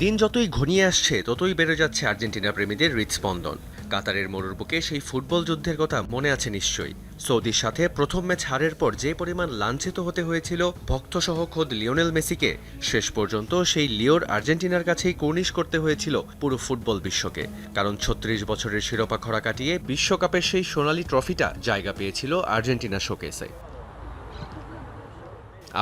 দিন যতই ঘনিয়ে আসছে ততই বেড়ে যাচ্ছে আর্জেন্টিনা প্রেমীদের হৃদস্পন্দন। কাতারের মরুর বুকে সেই ফুটবল যুদ্ধের কথা মনে আছে নিশ্চয়ই। সৌদির সাথে প্রথম ম্যাচ হারের পর যে পরিমাণ লাঞ্ছিত হতে হয়েছিল ভক্তসহ খোদ লিওনেল মেসিকে, শেষ পর্যন্ত সেই লিওর আর্জেন্টিনার কাছেই কর্নিশ করতে হয়েছিল পুরো ফুটবল বিশ্বকে। কারণ ৩৬ বছরের শিরোপা খরা কাটিয়ে বিশ্বকাপের সেই সোনালি ট্রফিটা জায়গা পেয়েছিল আর্জেন্টিনা শোকেসে।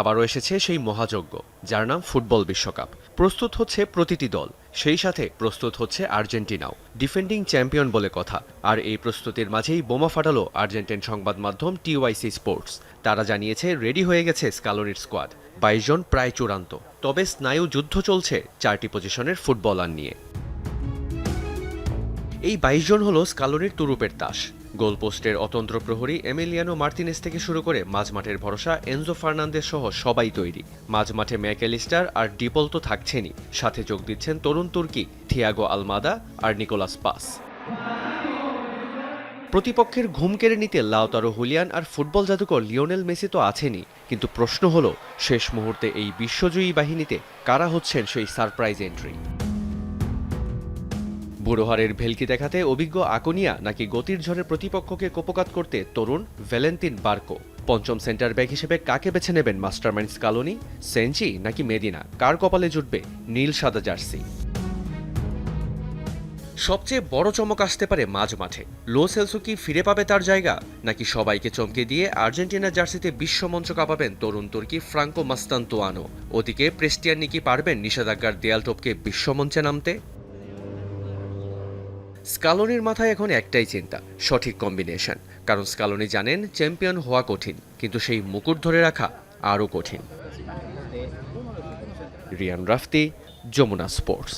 আবারও এসেছে সেই মহাযজ্ঞ, যার নাম ফুটবল বিশ্বকাপ। প্রস্তুত হচ্ছে প্রতিটি দল, সেই সাথে প্রস্তুত হচ্ছে আর্জেন্টিনাও। ডিফেন্ডিং চ্যাম্পিয়ন বলে কথা। আর এই প্রস্তুতির মাঝেই বোমা ফাটালো আর্জেন্টিন সংবাদ মাধ্যম টিওয়াইসি স্পোর্টস। তারা জানিয়েছে রেডি হয়ে গেছে স্কালোনির স্কোয়াড। ২২ জন প্রায় চূড়ান্ত, তবে স্নায়ু যুদ্ধ চলছে ৪টি পজিশনের ফুটবলার নিয়ে। এই ২২ জন হল স্কালোনির তুরুপের তাস। গোলপোস্টের অতন্ত্র প্রহরী এমিলিয়ানো মার্তিনেস থেকে শুরু করে মাঝমাঠের ভরসা এনজো ফার্নান্দেজ সহ সবাই তৈরি। মাঝমাঠে ম্যাকঅ্যালিস্টার আর ডিপল তো থাকছেনই, সাথে যোগ দিচ্ছেন তরুণ তুর্কি থিয়াগো আলমাদা আর নিকোলাস পাস। প্রতিপক্ষের ঘুম কেড়ে নিতে লাউতারো হুলিয়ান আর ফুটবল জাদুকর লিওনেল মেসি তো আছেনই, কিন্তু প্রশ্ন হলো শেষ মুহূর্তে এই বিশ্বজয়ী বাহিনীতে কারা হচ্ছেন সেই সারপ্রাইজ এন্ট্রি। বুড়োহারের ভেলকি দেখাতে অভিজ্ঞ আকোনিয়া, নাকি গতির ঝড়ে প্রতিপক্ষকে কোপকাত করতে তরুণ ভ্যালেন্তিন বার্কো? পঞ্চম সেন্টার ব্যাক হিসেবে কাকে বেছে নেবেন মাস্টারমাইন্ড স্কালোনি? সেঞ্চি নাকি মেদিনা? কার কপালে জুটবে নীল সাদা জার্সি? সবচেয়ে বড় চমক আসতে পারে মাঝ মাঠে। লো সেলসো কি ফিরে পাবে তার জায়গা, নাকি সবাইকে চমকে দিয়ে আর্জেন্টিনা জার্সিতে বিশ্বমঞ্চ কাঁপাবেন তরুণ তুর্কি ফ্রাঙ্কো মাস্তান্তোয়ানো? ওদিকে প্রেস্টিয়ানি কি পারবেন নিষেধাজ্ঞার দেয়াল টপকে বিশ্বমঞ্চে নামতে? স্কালোনির মাথায় এখন একটাই চিন্তা, সঠিক কম্বিনেশন। কারণ স্কালোনি জানেন চ্যাম্পিয়ন হওয়া কঠিন, কিন্তু সেই মুকুট ধরে রাখা আরও কঠিন। রিয়ান রাফতি, যমুনা স্পোর্টস।